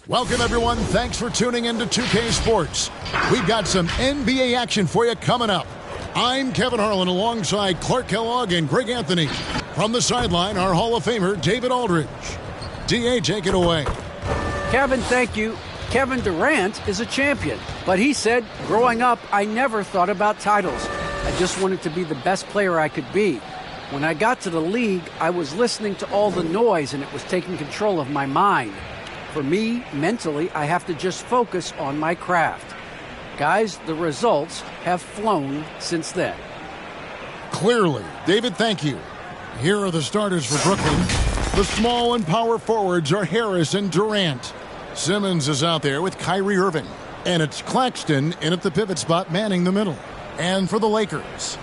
Welcome, everyone. Thanks for tuning in to 2K Sports. We've got some NBA action for you coming up. I'm Kevin Harlan alongside Clark Kellogg and Greg Anthony. From the sideline, our Hall of Famer, David Aldridge. DA, take it away. Kevin, thank you. Kevin Durant is a champion, but he said, growing up, I never thought about titles. I just wanted to be the best player I could be. When I got to the league, I was listening to all the noise and it was taking control of my mind. For me, mentally, I have to just focus on my craft. Guys, the results have flown since then. Clearly. David, thank you. Here are the starters for Brooklyn. The small and power forwards are Harris and Durant. Simmons is out there with Kyrie Irving. And it's Claxton in at the pivot spot manning the middle. And for the Lakers.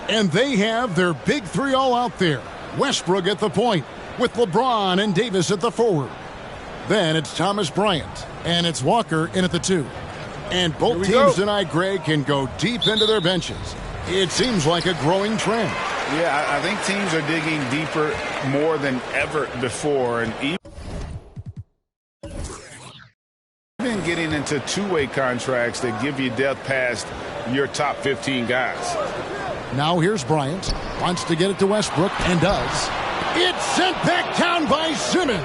And they have their big three all out there. Westbrook at the point with LeBron and Davis at the forward. Then it's Thomas Bryant. And it's Walker in at the two. And both teams tonight, Greg, can go deep into their benches. It seems like a growing trend. Yeah, I think teams are digging deeper more than ever before. And even getting into two-way contracts that give you depth past your top 15 guys. Now here's Bryant. Wants to get it to Westbrook and does. It's sent back down by Simmons.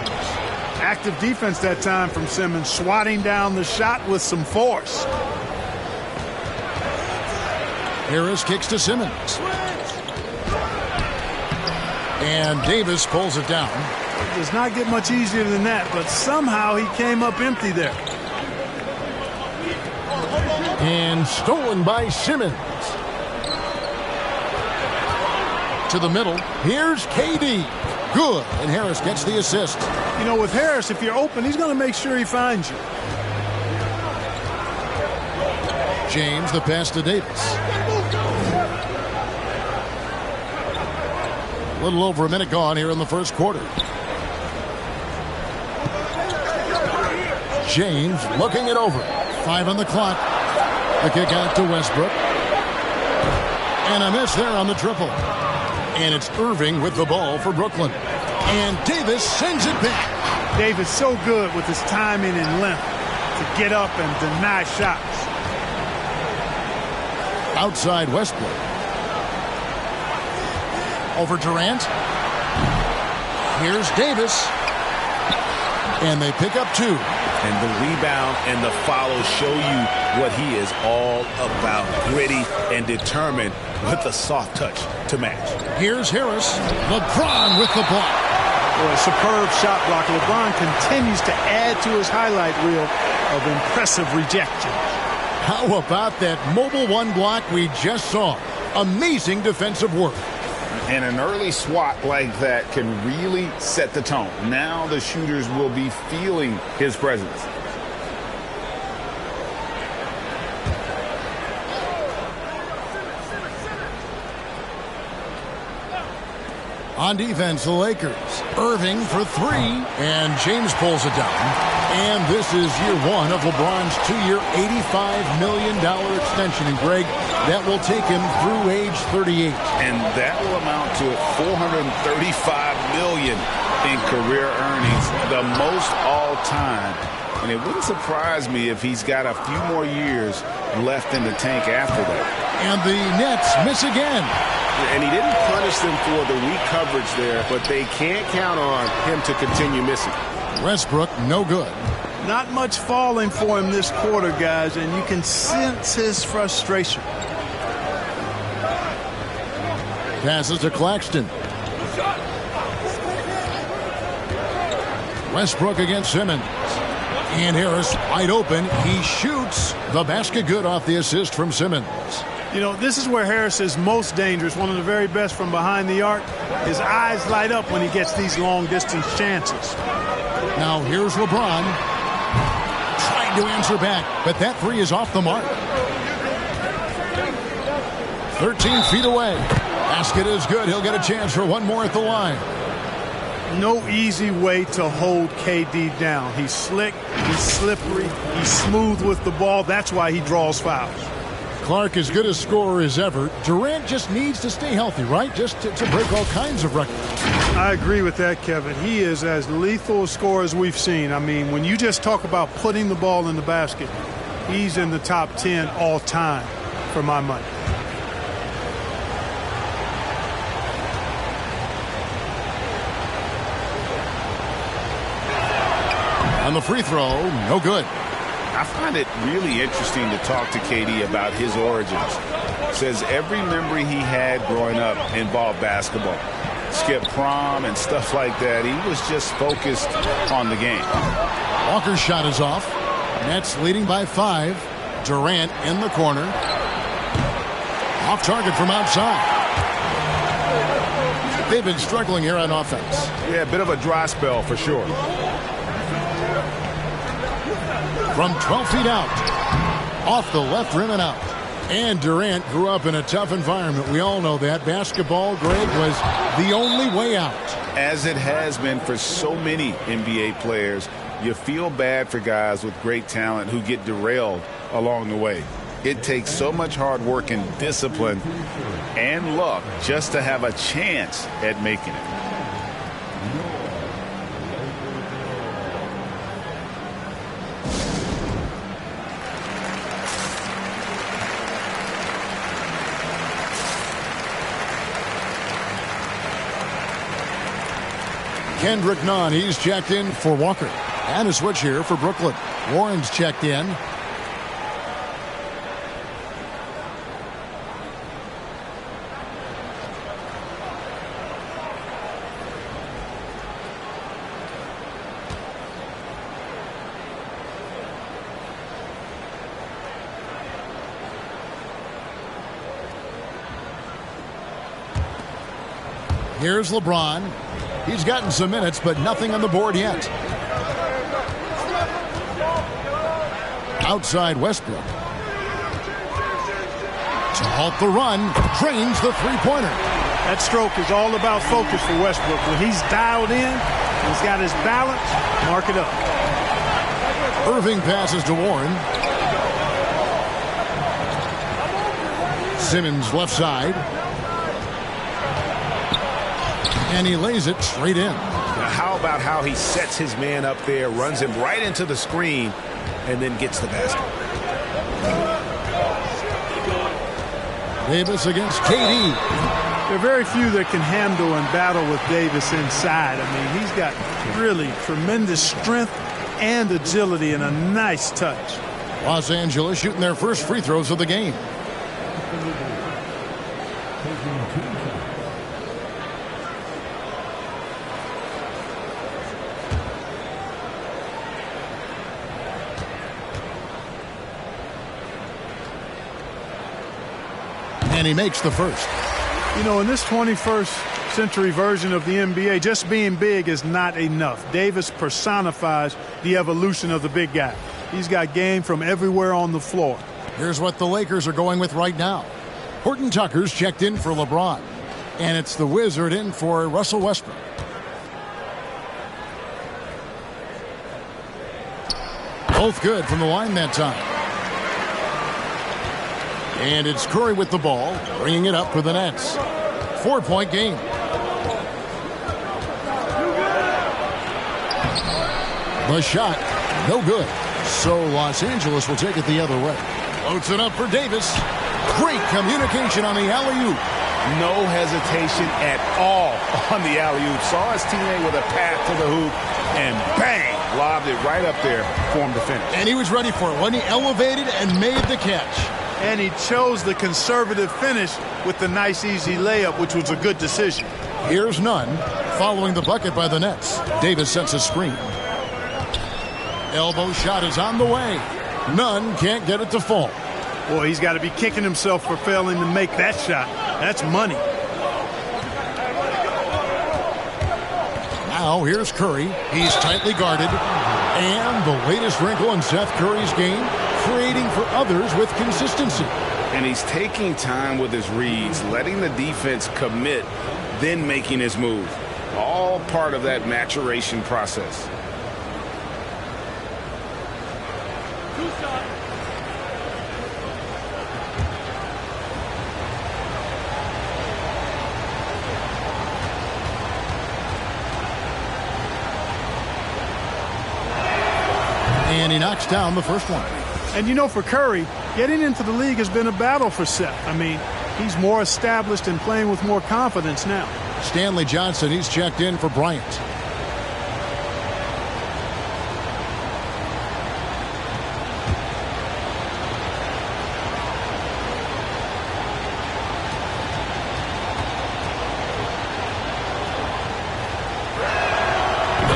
Active defense that time from Simmons, swatting down the shot with some force. Harris kicks to Simmons. And Davis pulls it down. It does not get much easier than that, but somehow he came up empty there. And stolen by Simmons. To the middle. Here's KD. Good. And Harris gets the assist. You know, with Harris, if you're open, he's going to make sure he finds you. James, the pass to Davis. A little over a minute gone here in the first quarter. James looking it over. 5 on the clock. The kick out to Westbrook. And a miss there on the triple. And it's Irving with the ball for Brooklyn. And Davis sends it back. Davis so good with his timing and length to get up and deny shots. Outside Westbrook. Over Durant. Here's Davis. And they pick up 2. And the rebound and the follow show you what he is all about. Gritty and determined with a soft touch to match. Here's Harris. LeBron with the block. Boy, superb shot block. LeBron continues to add to his highlight reel of impressive rejection. How about that mobile one block we just saw? Amazing defensive work. And an early swat like that can really set the tone. Now the shooters will be feeling his presence. On defense, the Lakers. Irving for 3, and James pulls it down. And this is year 1 of LeBron's 2-year, $85 million extension. And Greg, that will take him through age 38. And that will amount to $435 million in career earnings, the most all time. And it wouldn't surprise me if he's got a few more years left in the tank after that. And the Nets miss again. And he didn't punish them for the weak coverage there, but they can't count on him to continue missing. Westbrook, no good. Not much falling for him this quarter, guys, and you can sense his frustration. Passes to Claxton. Westbrook against Simmons. And Harris wide open. He shoots the basket good off the assist from Simmons. You know, this is where Harris is most dangerous, one of the very best from behind the arc. His eyes light up when he gets these long-distance chances. Now here's LeBron. Trying to answer back, but that 3 is off the mark. 13 feet away. Basket is good. He'll get a chance for one more at the line. No easy way to hold KD down. He's slick, he's slippery, he's smooth with the ball. That's why he draws fouls. Clark, as good a scorer as ever. Durant just needs to stay healthy, right? Just to break all kinds of records. I agree with that, Kevin. He is as lethal a scorer as we've seen. I mean, when you just talk about putting the ball in the basket, he's in the top 10 all time for my money. On the free throw, no good. I find it really interesting to talk to KD about his origins. Says every memory he had growing up involved basketball. Skip prom and stuff like that. He was just focused on the game. Walker's shot is off. Nets leading by 5. Durant in the corner. Off target from outside. They've been struggling here on offense. Yeah, a bit of a dry spell for sure. From 12 feet out. Off the left rim and out. And Durant grew up in a tough environment. We all know that. Basketball, Greg, was the only way out. As it has been for so many NBA players, you feel bad for guys with great talent who get derailed along the way. It takes so much hard work and discipline and luck just to have a chance at making it. Kendrick Nunn, he's checked in for Walker. And a switch here for Brooklyn. Warren's checked in. Here's LeBron. He's gotten some minutes, but nothing on the board yet. Outside Westbrook. To halt the run, drains the three-pointer. That stroke is all about focus for Westbrook. When he's dialed in, he's got his balance, mark it up. Irving passes to Warren. Simmons left side. And he lays it straight in. Now, how about how he sets his man up there, runs him right into the screen, and then gets the basket. Davis against KD. There are very few that can handle and battle with Davis inside. I mean, he's got really tremendous strength and agility and a nice touch. Los Angeles shooting their first free throws of the game. And he makes the first. You know, in this 21st century version of the NBA, just being big is not enough. Davis personifies the evolution of the big guy. He's got game from everywhere on the floor. Here's what the Lakers are going with right now. Horton Tucker's checked in for LeBron. And it's the Wizard in for Russell Westbrook. Both good from the line that time. And it's Curry with the ball, bringing it up for the Nets. 4-point game. The shot, no good. So Los Angeles will take it the other way. Floats it up for Davis. Great communication on the alley-oop. No hesitation at all on the alley-oop. Saw his teammate with a path to the hoop, and bang, lobbed it right up there for him to finish. And he was ready for it when he elevated and made the catch. And he chose the conservative finish with the nice, easy layup, which was a good decision. Here's Nunn following the bucket by the Nets. Davis sets a screen. Elbow shot is on the way. Nunn can't get it to fall. Boy, he's got to be kicking himself for failing to make that shot. That's money. Now here's Curry. He's tightly guarded. And the latest wrinkle in Seth Curry's game, creating for others with consistency. And he's taking time with his reads, letting the defense commit, then making his move. All part of that maturation process. And he knocks down the first one. And you know, for Curry, getting into the league has been a battle for Seth. I mean, he's more established and playing with more confidence now. Stanley Johnson, he's checked in for Bryant.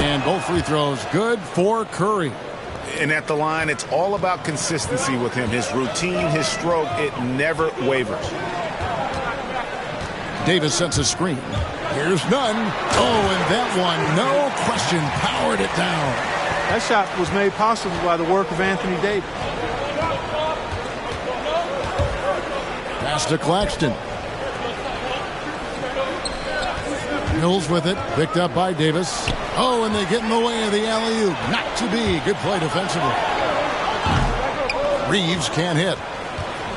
And both free throws good for Curry. And at the line, it's all about consistency with him. His routine, his stroke, it never wavers. Davis sets a screen. Here's none. Oh, and that one, no question, powered it down. That shot was made possible by the work of Anthony Davis. Pass to Claxton. Mills with it, picked up by Davis. Oh, and they get in the way of the alley-oop. Not to be. Good play defensively. Reeves can't hit.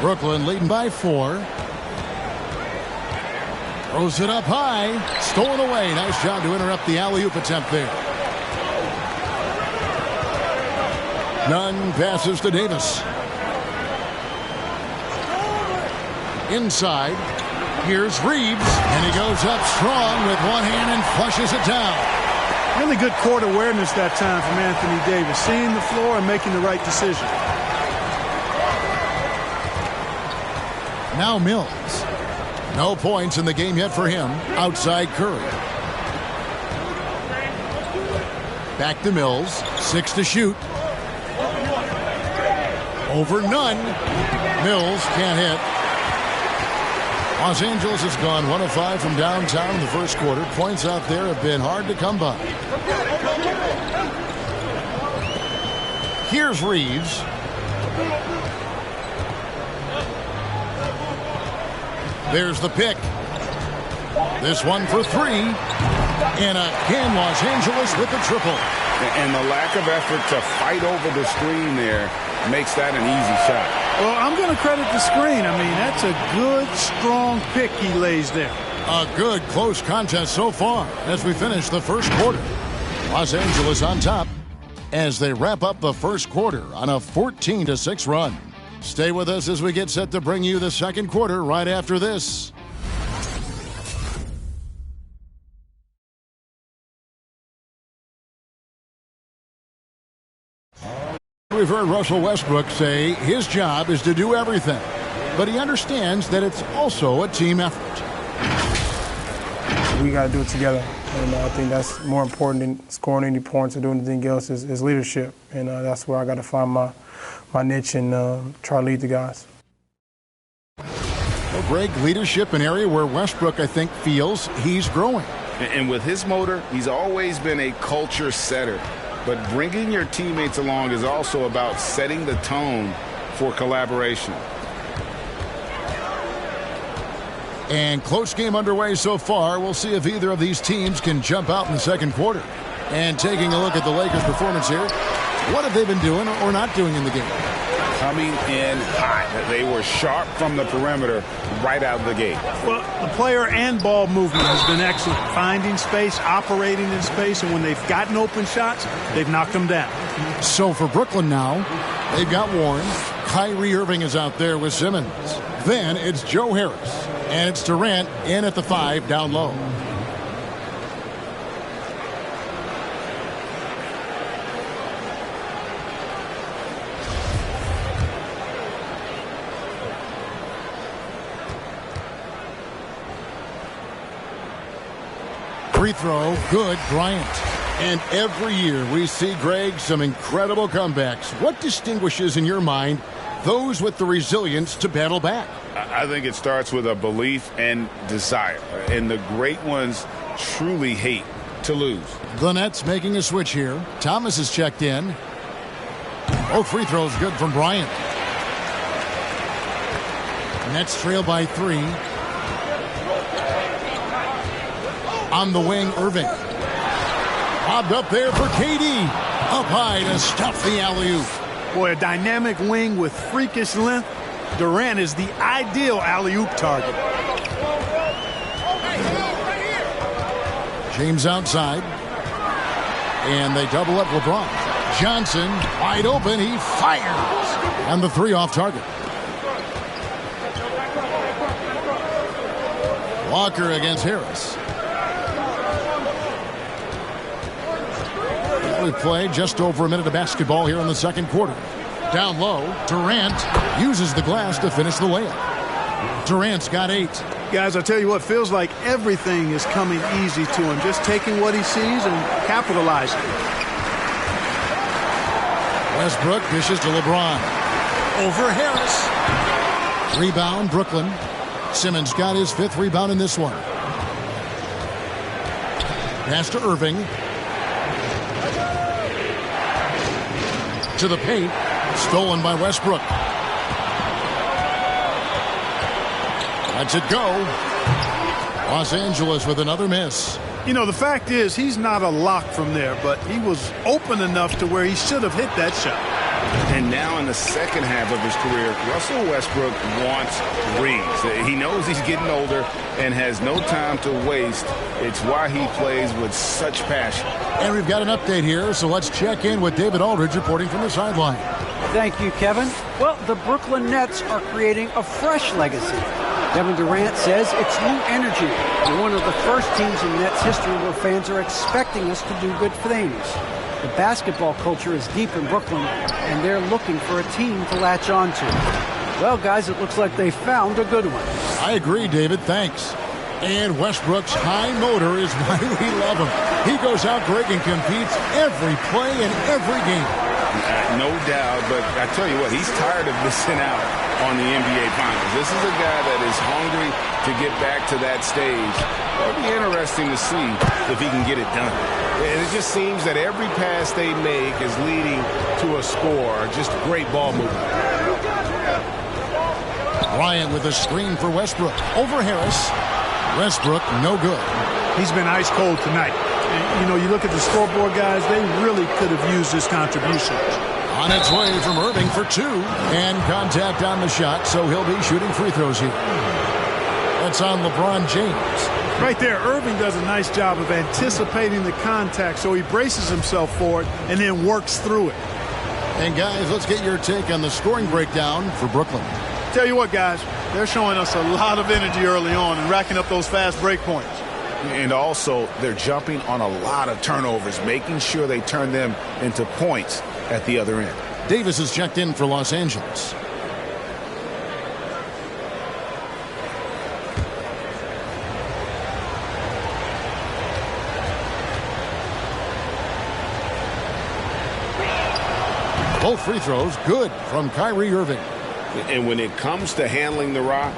Brooklyn leading by 4. Throws it up high. Stolen away. Nice job to interrupt the alley-oop attempt there. Nunn passes to Davis. Inside. Here's Reeves, and he goes up strong with one hand and flushes it down. Really good court awareness that time from Anthony Davis, seeing the floor and making the right decision. Now Mills. No points in the game yet for him. Outside Curry. Back to Mills. 6 to shoot. Over Nunn. Mills can't hit. Los Angeles has gone 1 of 5 from downtown in the first quarter. Points out there have been hard to come by. Here's Reeves. There's the pick. This one for 3. And again, Los Angeles with the triple. And the lack of effort to fight over the screen there makes that an easy shot. Well, I'm going to credit the screen. I mean, that's a good, strong pick he lays there. A good, close contest so far as we finish the first quarter. Los Angeles on top as they wrap up the first quarter on a 14-6 run. Stay with us as we get set to bring you the second quarter right after this. We've heard Russell Westbrook say his job is to do everything, but he understands that it's also a team effort. We got to do it together, and I think that's more important than scoring any points or doing anything else is leadership, and that's where I got to find my niche and try to lead the guys. Well, Greg, leadership, an area where Westbrook, I think, feels he's growing. And with his motor, he's always been a culture setter. But bringing your teammates along is also about setting the tone for collaboration. And close game underway so far. We'll see if either of these teams can jump out in the second quarter. And taking a look at the Lakers' performance here, what have they been doing or not doing in the game? Coming in hot. They were sharp from the perimeter right out of the gate. Well, the player and ball movement has been excellent. Finding space, operating in space, and when they've gotten open shots, they've knocked them down. So for Brooklyn now, they've got Warren. Kyrie Irving is out there with Simmons. Then it's Joe Harris. And it's Durant in at the 5 down low. Free throw, good, Bryant. And every year we see, Greg, some incredible comebacks. What distinguishes in your mind those with the resilience to battle back? I think it starts with a belief and desire. And the great ones truly hate to lose. The Nets making a switch here. Thomas is checked in. Both free throws good from Bryant. Nets trail by 3. On the wing, Irving. Bobbed up there for KD. Up high to stuff the alley-oop. Boy, a dynamic wing with freakish length. Durant is the ideal alley-oop target. James outside. And they double up LeBron. Johnson, wide open, he fires. And the three off target. Walker against Harris. We played just over a minute of basketball here in the second quarter. Down low, Durant uses the glass to finish the layup. Durant's got 8. Guys, I tell you what, feels like everything is coming easy to him. Just taking what he sees and capitalizing. Westbrook dishes to LeBron. Over Harris. Rebound, Brooklyn. Simmons got his 5th rebound in this one. Pass to Irving. To the paint. Stolen by Westbrook. Lets it go. Los Angeles with another miss. You know, the fact is he's not a lock from there, but he was open enough to where he should have hit that shot. And now in the second half of his career, Russell Westbrook wants threes. He knows he's getting older and has no time to waste. It's why he plays with such passion. And we've got an update here, so let's check in with David Aldridge reporting from the sideline. Thank you, Kevin. Well, the Brooklyn Nets are creating a fresh legacy. Kevin Durant says it's new energy. We're one of the first teams in Nets history where fans are expecting us to do good things. The basketball culture is deep in Brooklyn, and they're looking for a team to latch on to. Well, guys, it looks like they found a good one. I agree, David. Thanks. And Westbrook's high motor is why we love him. He goes out great and competes every play in every game. No doubt, but I tell you what, he's tired of missing out on the NBA Finals. This is a guy that is hungry to get back to that stage. It'll be interesting to see if he can get it done. And it just seems that every pass they make is leading to a score. Just great ball movement. Bryant with a screen for Westbrook. Over Harris. Westbrook, no good. He's been ice cold tonight. You know, you look at the scoreboard, guys, they really could have used his contribution. On its way from Irving for 2. And contact on the shot, so he'll be shooting free throws here. That's on LeBron James. Right there, Irving does a nice job of anticipating the contact, so he braces himself for it and then works through it. And, guys, let's get your take on the scoring breakdown for Brooklyn. Tell you what, guys, they're showing us a lot of energy early on and racking up those fast break points. And also, they're jumping on a lot of turnovers, making sure they turn them into points at the other end. Davis is checked in for Los Angeles. Both free throws good from Kyrie Irving. And when it comes to handling the rock,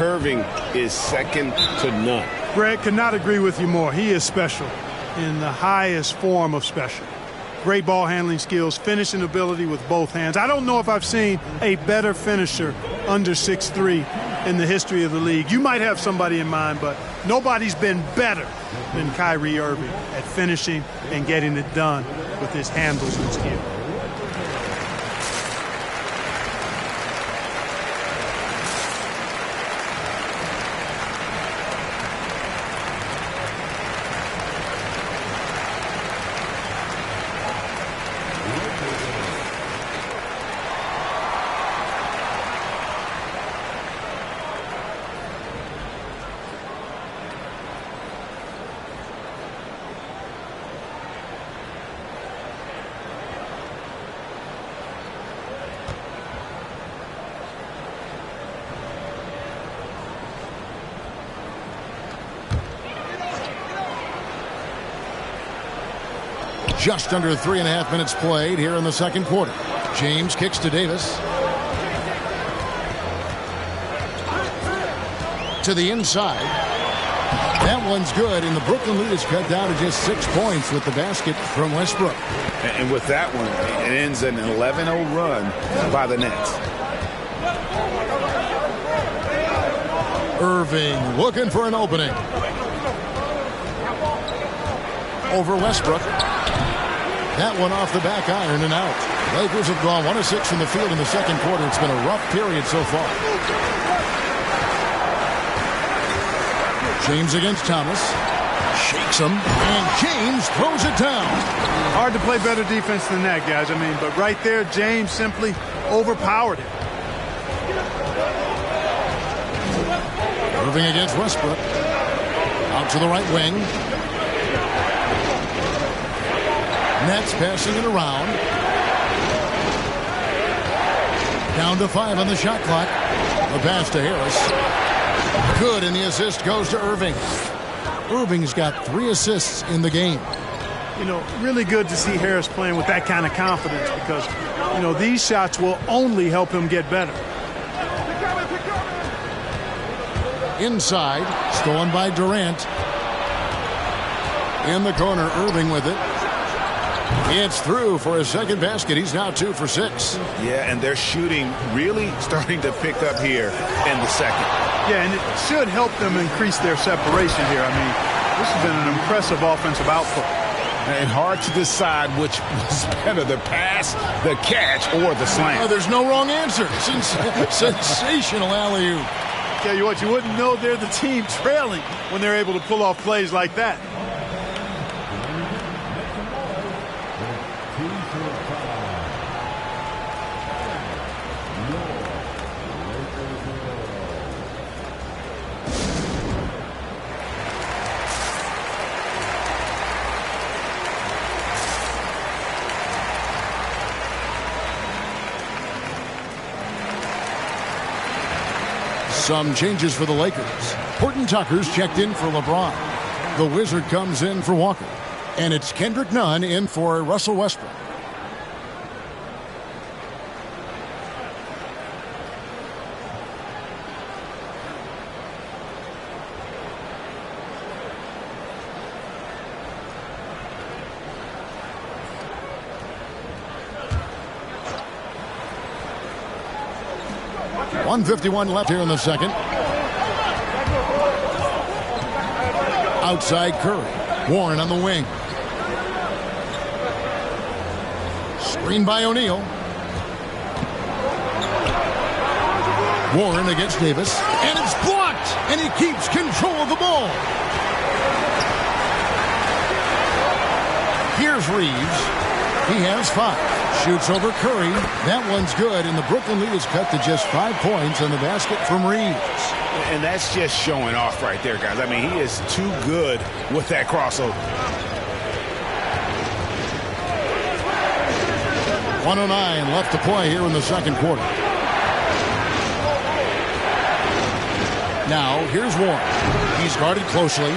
Irving is second to none. Greg, could not agree with you more. He is special in the highest form of special. Great ball handling skills, finishing ability with both hands. I don't know if I've seen a better finisher under 6'3" in the history of the league. You might have somebody in mind, but nobody's been better than Kyrie Irving at finishing and getting it done with his handles and skill. Just under 3.5 minutes played here in the second quarter. James kicks to Davis. To the inside. That one's good, and the Brooklyn lead is cut down to just 6 points with the basket from Westbrook. And with that one, it ends an 11-0 run by the Nets. Irving looking for an opening. Over Westbrook. That one off the back iron and out. Lakers have gone 1 of 6 from the field in the second quarter. It's been a rough period so far. James against Thomas. Shakes him. And James throws it down. Hard to play better defense than that, guys. I mean, but right there, James simply overpowered him. Moving against Westbrook. Out to the right wing. Nets passing it around. Down to 5 on the shot clock. The pass to Harris. Good, and the assist goes to Irving. Irving's got 3 assists in the game. You know, really good to see Harris playing with that kind of confidence because, you know, these shots will only help him get better. Inside, stolen by Durant. In the corner, Irving with it. It's through for his second basket. He's now 2 for 6. Yeah, and their shooting really starting to pick up here in the second. Yeah, and it should help them increase their separation here. I mean, this has been an impressive offensive output. And hard to decide which was better, the pass, the catch, or the slam. Oh, there's no wrong answer. Sensational alley-oop. Tell you what, you wouldn't know they're the team trailing when they're able to pull off plays like that. Some changes for the Lakers. Horton Tucker's checked in for LeBron. The Wizard comes in for Walker. And it's Kendrick Nunn in for Russell Westbrook. .151 left here in the second. Outside Curry. Warren on the wing. Screen by O'Neal. Warren against Davis. And it's blocked! And he keeps control of the ball. Here's Reeves. He has 5. Shoots over Curry. That one's good, and the Brooklyn lead is cut to just 5 points on the basket from Reeves. And that's just showing off right there, guys. I mean, he is too good with that crossover. 1:09 left to play here in the second quarter. Now, here's Warren. He's guarded closely.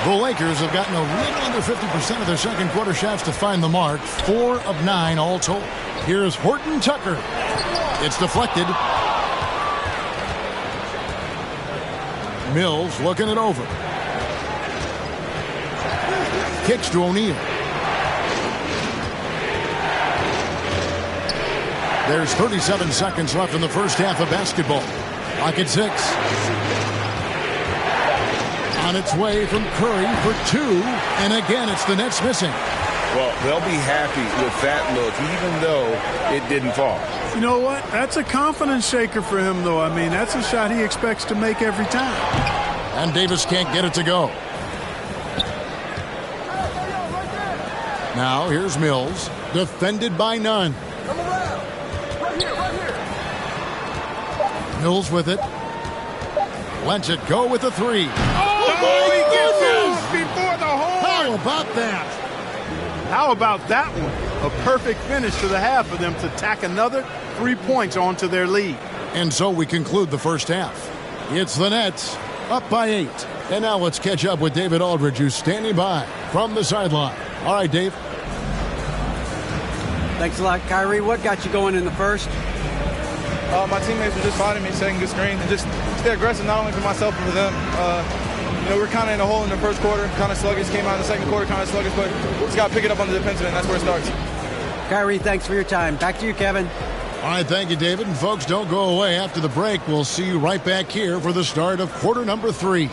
The Lakers have gotten a little under 50% of their second quarter shots to find the mark. 4 of 9 all told. Here's Horton Tucker. It's deflected. Mills looking it over. Kicks to O'Neal. There's 37 seconds left in the first half of basketball. Clock at 6. On its way from Curry for 2, and again it's the Nets missing. Well, they'll be happy with that look, even though it didn't fall. You know what? That's a confidence shaker for him, though. I mean, that's a shot he expects to make every time. And Davis can't get it to go. Now here's Mills, defended by Nunn. Mills with it. Lets it go with a 3. My goodness! Before the horn! How about that? How about that one? A perfect finish to the half for them to tack another 3 points onto their lead. And so we conclude the first half. It's the Nets up by 8. And now let's catch up with David Aldridge, who's standing by from the sideline. All right, Dave. Thanks a lot, Kyrie. What got you going in the first? My teammates were just fighting me, setting good screens, and just stay aggressive, not only for myself, but for them. You know, we're kind of in a hole in the first quarter, kind of sluggish, came out in the second quarter, kind of sluggish, but we just got to pick it up on the defensive end. That's where it starts. Kyrie, thanks for your time. Back to you, Kevin. All right, thank you, David. And folks, don't go away. After the break, we'll see you right back here for the start of quarter number 3.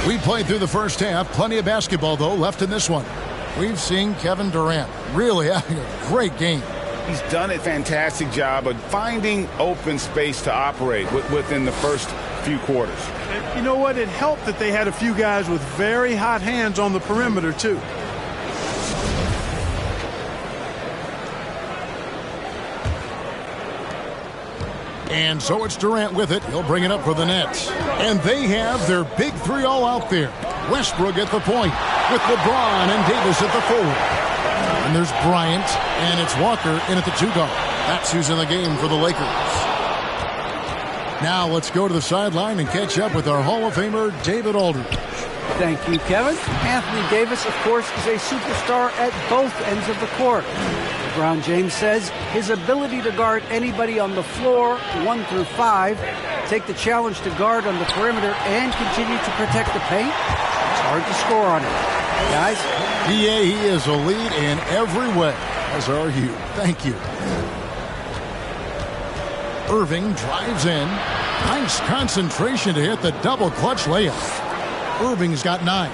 We played through the first half. Plenty of basketball, though, left in this one. We've seen Kevin Durant really having a great game. He's done a fantastic job of finding open space to operate within the first few quarters. And you know what? It helped that they had a few guys with very hot hands on the perimeter, too. And so it's Durant with it. He'll bring it up for the Nets. And they have their big three all out there. Westbrook at the point with LeBron and Davis at the forward. And there's Bryant, and it's Walker in at the 2 guard. That's who's in the game for the Lakers. Now let's go to the sideline and catch up with our Hall of Famer, David Aldridge. Thank you, Kevin. Anthony Davis, of course, is a superstar at both ends of the court. LeBron James says his ability to guard anybody on the floor, 1 through 5, take the challenge to guard on the perimeter, and continue to protect the paint, it's hard to score on him. Guys? Yeah, he is a lead in every way, as are you. Thank you. Irving drives in. Nice concentration to hit the double clutch layup. Irving's got 9.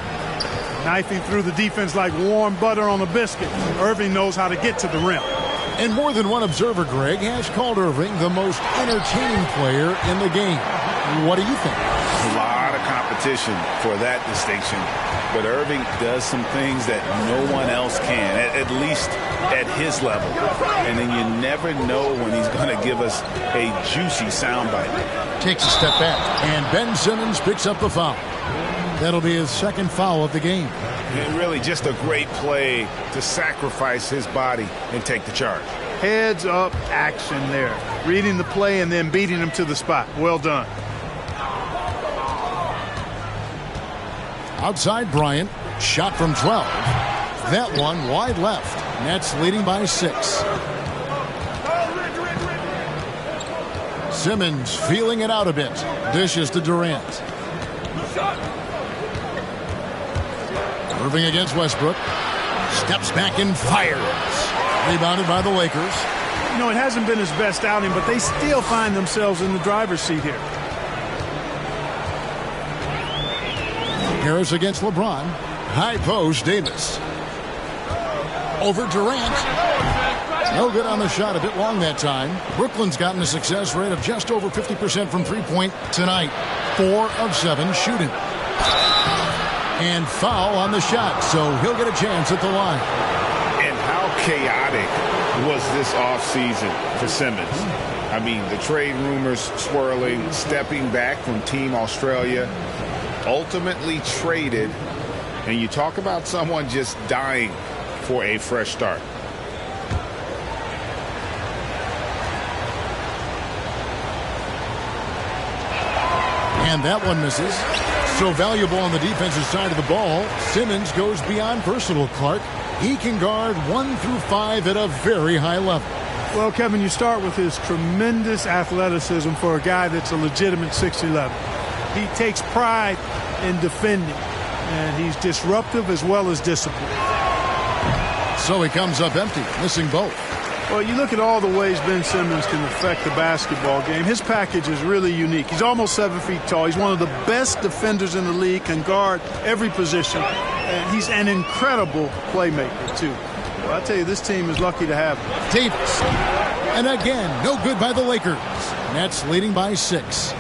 Knifing through the defense like warm butter on a biscuit. Irving knows how to get to the rim. And more than one observer, Greg, has called Irving the most entertaining player in the game. What do you think? A lot of competition for that distinction. But Irving does some things that no one else can, at least at his level. And then you never know when he's going to give us a juicy soundbite. Takes a step back, and Ben Simmons picks up the foul. That'll be his second foul of the game. And really just a great play to sacrifice his body and take the charge. Heads up action there. Reading the play and then beating him to the spot. Well done. Outside Bryant, shot from 12. That one wide left. Nets leading by 6. Simmons feeling it out a bit. Dishes to Durant. Irving against Westbrook. Steps back and fires. Rebounded by the Lakers. You know, it hasn't been his best outing, but they still find themselves in the driver's seat here. Harris against LeBron. High post, Davis. Over Durant. No good on the shot, a bit long that time. Brooklyn's gotten a success rate of just over 50% from three-point tonight. 4 of 7 shooting. And foul on the shot, so he'll get a chance at the line. And how chaotic was this offseason for Simmons? I mean, the trade rumors swirling, stepping back from Team Australia, ultimately traded, and you talk about someone just dying for a fresh start. And that one misses. So valuable on the defensive side of the ball, Simmons goes beyond personal, Clark. He can guard 1 through 5 at a very high level. Well, Kevin, you start with his tremendous athleticism for a guy that's a legitimate 6'11". He takes pride in defending, and he's disruptive as well as disciplined. So he comes up empty, missing both. Well, you look at all the ways Ben Simmons can affect the basketball game. His package is really unique. He's almost 7 feet tall. He's one of the best defenders in the league, can guard every position. And he's an incredible playmaker, too. Well, I tell you, this team is lucky to have him. Davis. And again, no good by the Lakers. Nets leading by 6.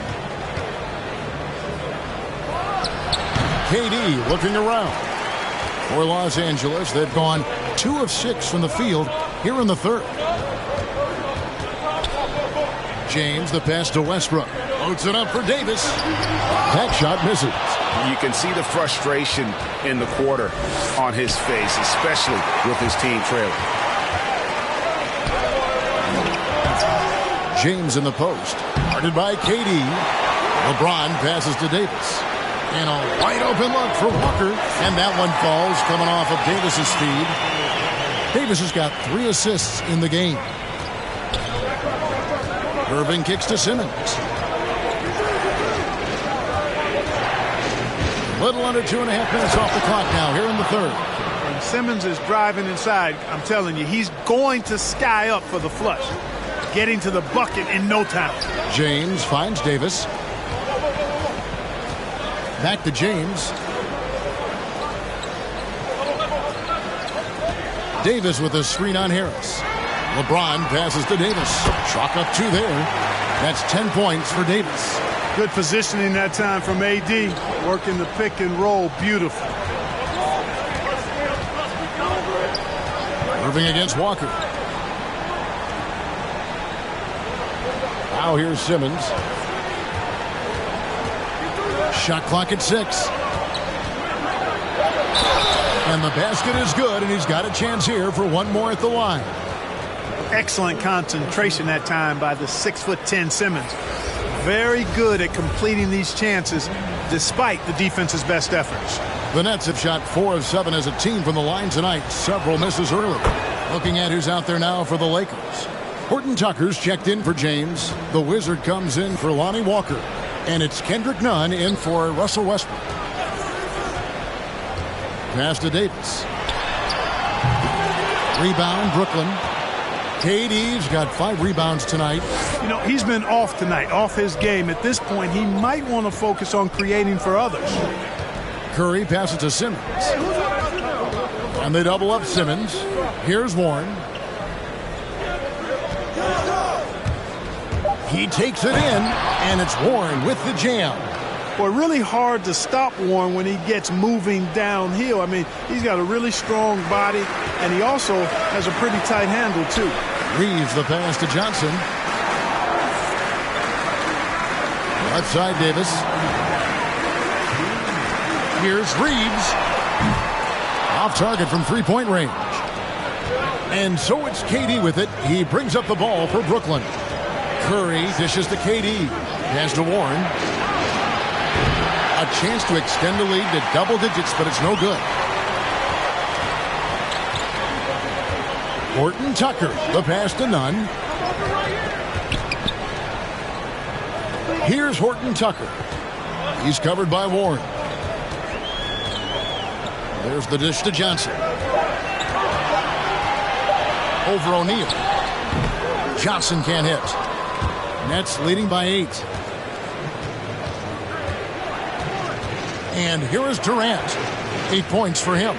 KD looking around. For Los Angeles, they've gone 2 of 6 from the field here in the third. James, the pass to Westbrook. Loads it up for Davis. That shot misses. You can see the frustration in the quarter on his face, especially with his team trailing. James in the post. Guarded by KD. LeBron passes to Davis. And a wide open look for Walker. And that one falls, coming off of Davis's speed. Davis has got 3 assists in the game. Irving kicks to Simmons. Little under 2.5 minutes off the clock now here in the third. When Simmons is driving inside, I'm telling you, he's going to sky up for the flush. Getting to the bucket in no time. James finds Davis. Back to James. Davis with a screen on Harris. LeBron passes to Davis. Chalk up 2 there. That's 10 points for Davis. Good positioning that time from AD. Working the pick and roll. Beautiful. Irving against Walker. Now here's Simmons. Shot clock at 6. And the basket is good, and he's got a chance here for one more at the line. Excellent concentration that time by the 6'10" Simmons. Very good at completing these chances despite the defense's best efforts. The Nets have shot 4 of 7 as a team from the line tonight. Several misses early. Looking at who's out there now for the Lakers. Horton Tucker's checked in for James. The Wizard comes in for Lonnie Walker. And it's Kendrick Nunn in for Russell Westbrook. Pass to Davis. Rebound, Brooklyn. KD's got 5 rebounds tonight. You know, he's been off tonight, off his game. At this point, he might want to focus on creating for others. Curry passes to Simmons. And they double up Simmons. Here's Warren. He takes it in, and it's Warren with the jam. Boy, really hard to stop Warren when he gets moving downhill. I mean, he's got a really strong body, and he also has a pretty tight handle, too. Reeves the pass to Johnson. Left side, Davis. Here's Reeves. Off target from three-point range. And so it's KD with it. He brings up the ball for Brooklyn. Curry dishes to KD. Pass to Warren. A chance to extend the lead to double digits, but it's no good. Horton Tucker, the pass to Nunn. Here's Horton Tucker. He's covered by Warren. There's the dish to Johnson. Over O'Neal. Johnson can't hit. Nets leading by 8. And here is Durant. 8 points for him.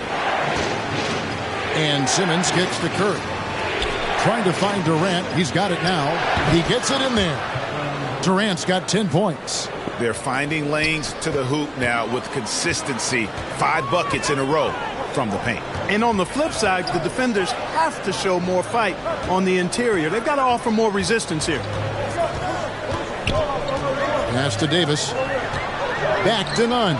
And Simmons kicks to Curry. Trying to find Durant. He's got it now. He gets it in there. Durant's got 10 points. They're finding lanes to the hoop now with consistency. 5 buckets in a row from the paint. And on the flip side, the defenders have to show more fight on the interior. They've got to offer more resistance here. Pass to Davis. Back to Nunn.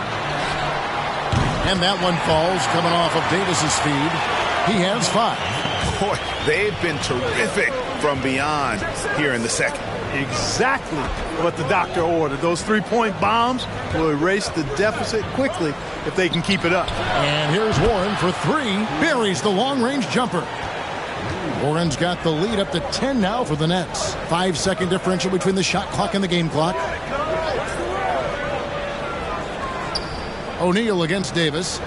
And that one falls coming off of Davis's feed. He has 5. Boy, they've been terrific from beyond here in the second. Exactly what the doctor ordered. Those 3-point bombs will erase the deficit quickly if they can keep it up. And here's Warren for 3. Buries the long-range jumper. Warren's got the lead up to 10 now for the Nets. 5-second differential between the shot clock and the game clock. O'Neal against Davis.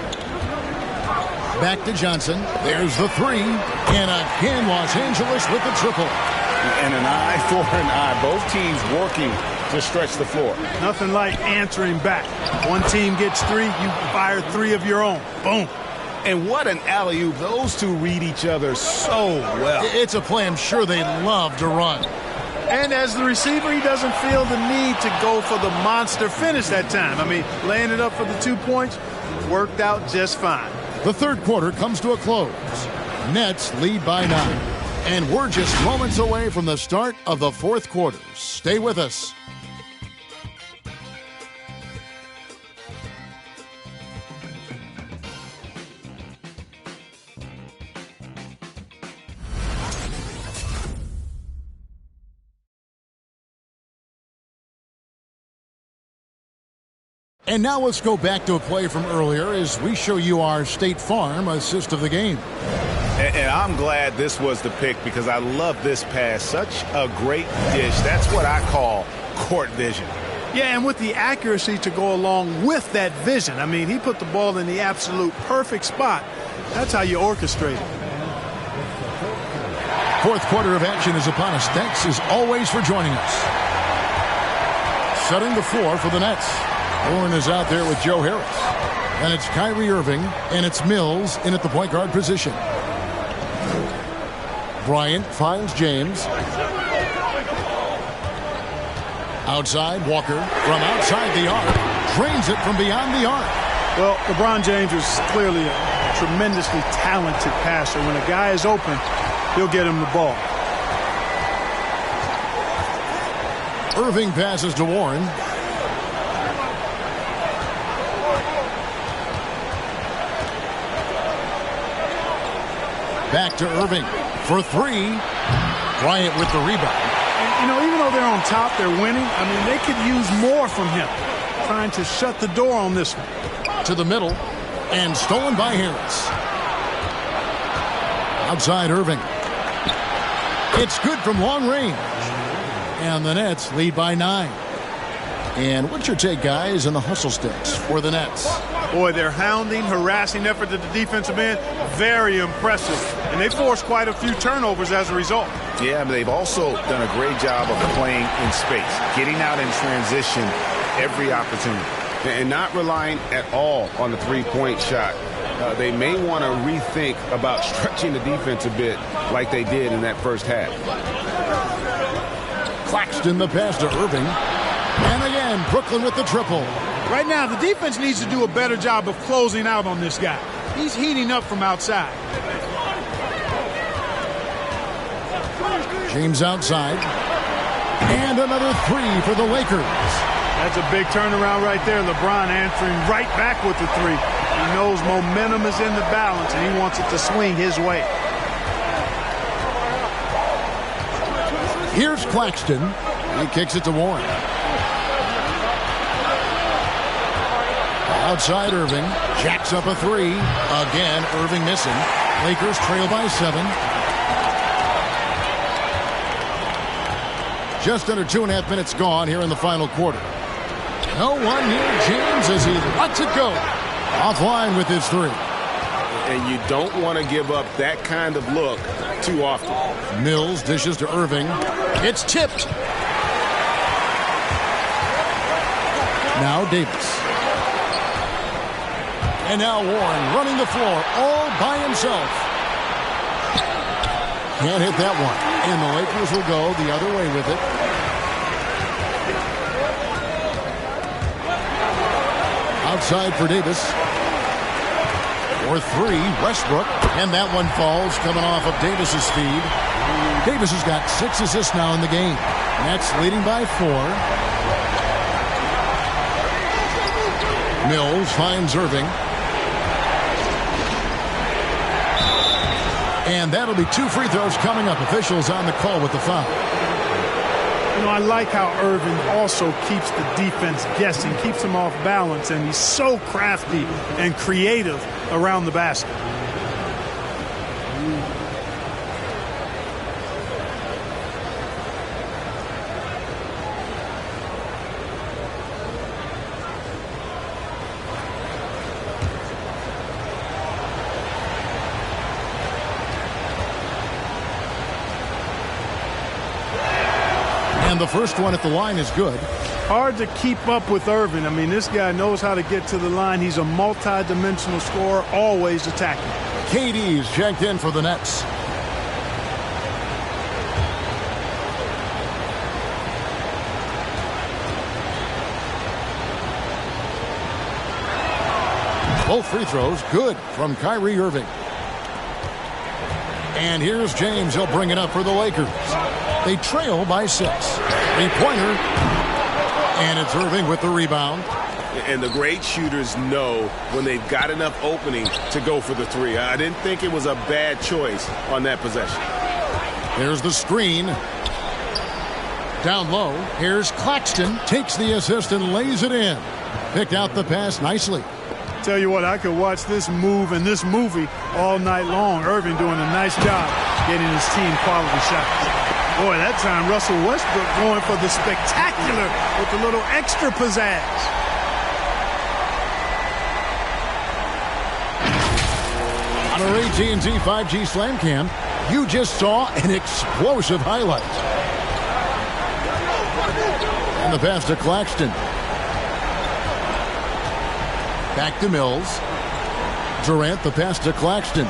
Back to Johnson. There's the 3. And again, Los Angeles with the triple. And an eye for an eye. Both teams working to stretch the floor. Nothing like answering back. One team gets 3, you fire 3 of your own. Boom. And what an alley-oop. Those two read each other so well. It's a play I'm sure they love to run. And as the receiver, he doesn't feel the need to go for the monster finish that time. I mean, laying it up for the 2 points worked out just fine. The third quarter comes to a close. Nets lead by 9. And we're just moments away from the start of the fourth quarter. Stay with us. And now let's go back to a play from earlier as we show you our State Farm assist of the game. And I'm glad this was the pick because I love this pass. Such a great dish. That's what I call court vision. Yeah, and with the accuracy to go along with that vision. I mean, he put the ball in the absolute perfect spot. That's how you orchestrate it. Fourth quarter of action is upon us. Thanks as always for joining us. Setting the floor for the Nets. Warren is out there with Joe Harris. And it's Kyrie Irving, and it's Mills in at the point guard position. Bryant finds James. Outside, Walker from outside the arc. Drains it from beyond the arc. Well, LeBron James is clearly a tremendously talented passer. When a guy is open, he'll get him the ball. Irving passes to Warren. Back to Irving for three. Bryant with the rebound. You know, even though they're on top, they're winning. I mean, they could use more from him. Trying to shut the door on this one. To the middle. And stolen by Harris. Outside Irving. It's good from long range. And the Nets lead by 9. And what's your take, guys, in the hustle sticks for the Nets? Boy, their hounding, harassing effort at the defensive end, very impressive. And they forced quite a few turnovers as a result. Yeah, but they've also done a great job of playing in space, getting out in transition every opportunity, and not relying at all on the three-point shot. They may want to rethink about stretching the defense a bit like they did in that first half. Claxton the pass to Irving. And again, Brooklyn with the triple. Right now, the defense needs to do a better job of closing out on this guy. He's heating up from outside. James outside. And another three for the Lakers. That's a big turnaround right there. LeBron answering right back with the three. He knows momentum is in the balance, and he wants it to swing his way. Here's Claxton. He kicks it to Warren. Outside Irving. Jacks up a three. Again, Irving missing. Lakers trail by 7. Just under 2.5 minutes gone here in the final quarter. No one near James as he lets it go. Offline with his three. And you don't want to give up that kind of look too often. Mills dishes to Irving. It's tipped. Now Davis. And now Warren running the floor all by himself. Can't hit that one. And the Lakers will go the other way with it. Outside for Davis. For three, Westbrook. And that one falls coming off of Davis's speed. Davis has got 6 assists now in the game. Nets leading by 4. Mills finds Irving. And that'll be 2 free throws coming up. Officials on the call with the foul. You know, I like how Irving also keeps the defense guessing, keeps them off balance, and he's so crafty and creative around the basket. And the first one at the line is good. Hard to keep up with Irving. I mean, this guy knows how to get to the line. He's a multi-dimensional scorer, always attacking. KD's checked in for the Nets. Both free throws good from Kyrie Irving. And here's James. He'll bring it up for the Lakers. They trail by 6. Three-pointer. And it's Irving with the rebound. And the great shooters know when they've got enough opening to go for the three. I didn't think it was a bad choice on that possession. There's the screen. Down low. Here's Claxton. Takes the assist and lays it in. Picked out the pass nicely. Tell you what, I could watch this move and this movie all night long. Irving doing a nice job getting his team quality shots. Boy, that time Russell Westbrook going for the spectacular with a little extra pizzazz. On our AT&T 5G Slam Cam, you just saw an explosive highlight. And the pass to Claxton. Back to Mills. Durant, the pass to Claxton.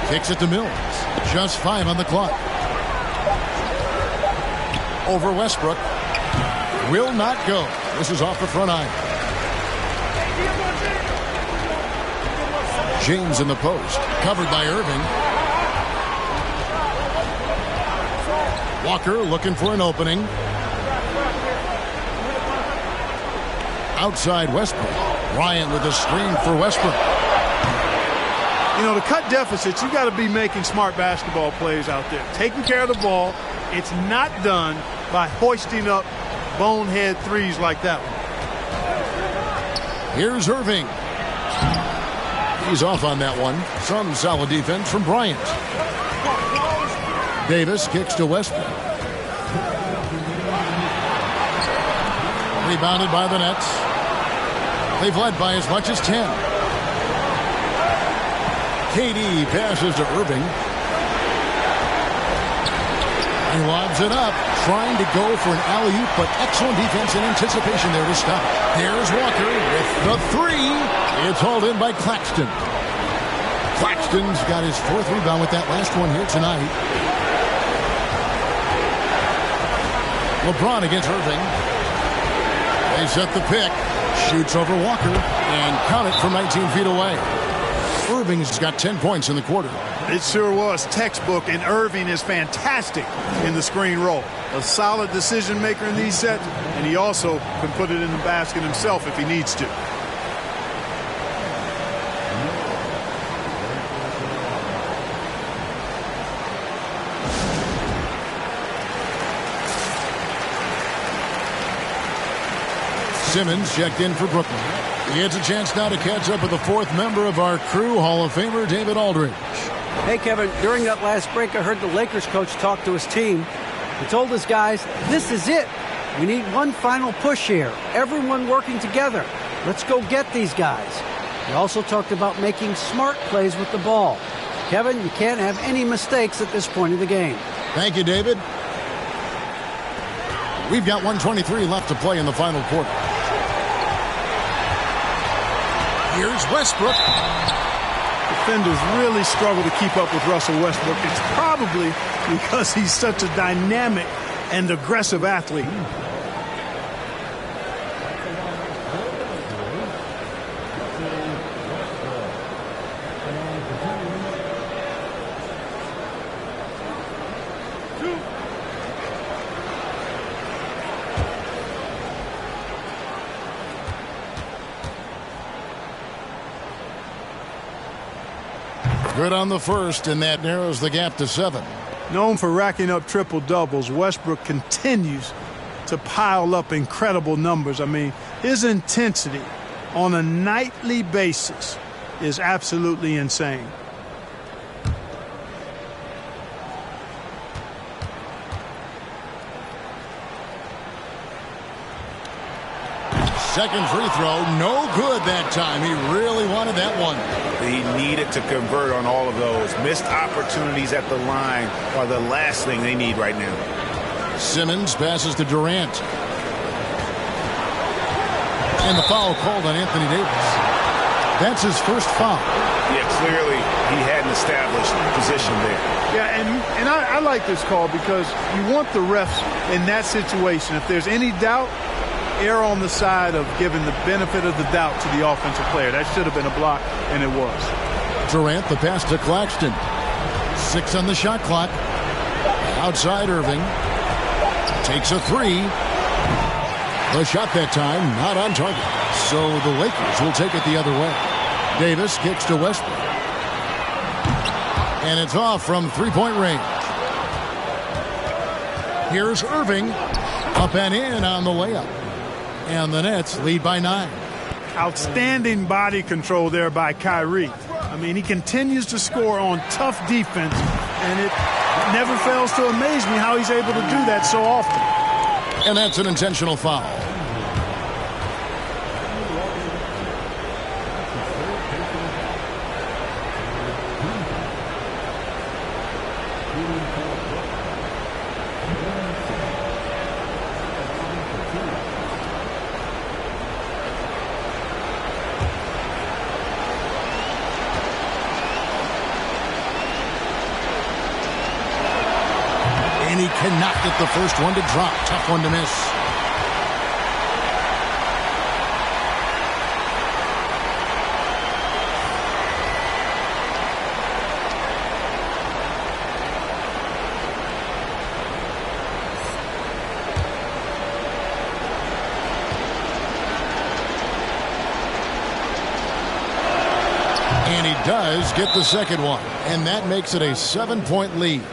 Kicks it to Mills. Just 5 on the clock. Over Westbrook. Will not go. This is off the front iron. James in the post. Covered by Irving. Walker looking for an opening. Outside Westbrook. Bryant with a screen for Westbrook. You know, to cut deficits, you got to be making smart basketball plays out there. Taking care of the ball. It's not done by hoisting up bonehead threes like that one. Here's Irving. He's off on that one. Some solid defense from Bryant. Davis kicks to Westbrook. Rebounded by the Nets. They've led by as much as 10. KD passes to Irving. He lobs it up, trying to go for an alley-oop, but excellent defense and anticipation there to stop. There's Walker with the three. It's hauled in by Claxton. Claxton's got his 4th rebound with that last one here tonight. LeBron against Irving. They set the pick. Shoots over Walker and count it from 19 feet away. Irving's got 10 points in the quarter. It sure was textbook, and Irving is fantastic in the screen roll. A solid decision maker in these sets, and he also can put it in the basket himself if he needs to. Simmons checked in for Brooklyn. He gets a chance now to catch up with the 4th member of our crew, Hall of Famer David Aldridge. Hey, Kevin, during that last break, I heard the Lakers coach talk to his team. He told his guys, this is it. We need one final push here. Everyone working together. Let's go get these guys. He also talked about making smart plays with the ball. Kevin, you can't have any mistakes at this point of the game. Thank you, David. We've got 1:23 left to play in the final quarter. Here's Westbrook. Defenders really struggle to keep up with Russell Westbrook. It's probably because he's such a dynamic and aggressive athlete. Good on the first, and that narrows the gap to 7. Known for racking up triple-doubles, Westbrook continues to pile up incredible numbers. I mean, his intensity on a nightly basis is absolutely insane. Second free throw, no good that time. He really wanted that one. He needed to convert on all of those. Missed opportunities at the line are the last thing they need right now. Simmons passes to Durant. And the foul called on Anthony Davis. That's his first foul. Yeah, clearly he had an established position there. Yeah, and I like this call because you want the refs in that situation. If there's any doubt, err on the side of giving the benefit of the doubt to the offensive player. That should have been a block, and it was. Durant, the pass to Claxton. 6 on the shot clock. Outside Irving. Takes a 3. The shot that time, not on target. So the Lakers will take it the other way. Davis kicks to Westbrook. And it's off from 3-point range. Here's Irving. Up and in on the layup. And the Nets lead by 9. Outstanding body control there by Kyrie. I mean, he continues to score on tough defense, and it never fails to amaze me how he's able to do that so often. And that's an intentional foul. cannot get the first one to drop. Tough one to miss. And he does get the second one, and that makes it a 7-point lead.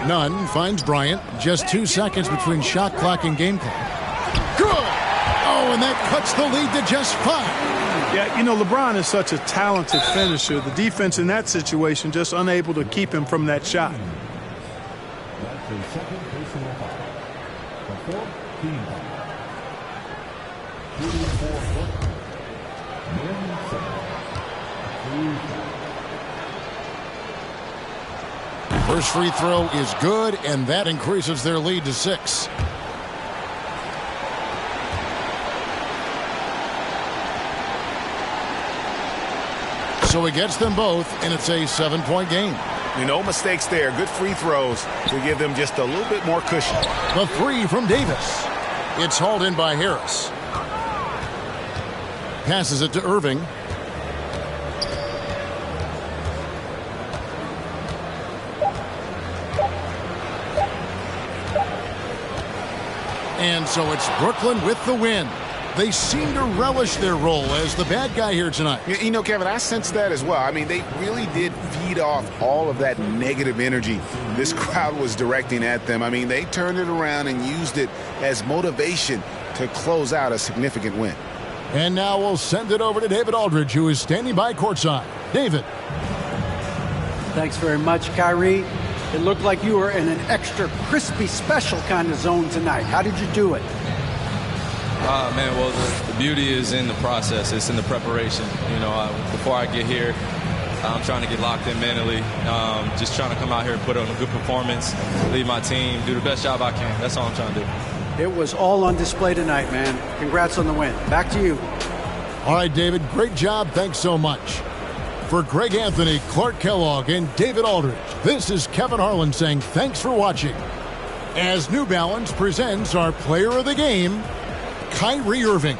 Nunn finds Bryant. Just 2 seconds between shot clock and game clock. Good! Oh, and that cuts the lead to just 5. Yeah, you know, LeBron is such a talented finisher. The defense in that situation just unable to keep him from that shot. That's a second personal foul. The 14th foul. Shooting for men 7. First free throw is good, and that increases their lead to 6. So he gets them both, and it's a 7-point game. No mistakes there. Good free throws to give them just a little bit more cushion. The 3 from Davis. It's hauled in by Harris. Passes it to Irving. And so it's Brooklyn with the win. They seem to relish their role as the bad guy here tonight. You know, Kevin, I sense that as well. I mean, they really did feed off all of that negative energy this crowd was directing at them. I mean, they turned it around and used it as motivation to close out a significant win. And now we'll send it over to David Aldridge, who is standing by courtside. David. Thanks very much, Kyrie. It looked like you were in an extra crispy special kind of zone tonight. How did you do it? Man, well, the beauty is in the process. It's in the preparation. You know, before I get here, I'm trying to get locked in mentally. Just trying to come out here and put on a good performance, lead my team, do the best job I can. That's all I'm trying to do. It was all on display tonight, man. Congrats on the win. Back to you. All right, David, great job. Thanks so much. For Greg Anthony, Clark Kellogg, and David Aldridge, this is Kevin Harlan saying thanks for watching. As New Balance presents our player of the game, Kyrie Irving.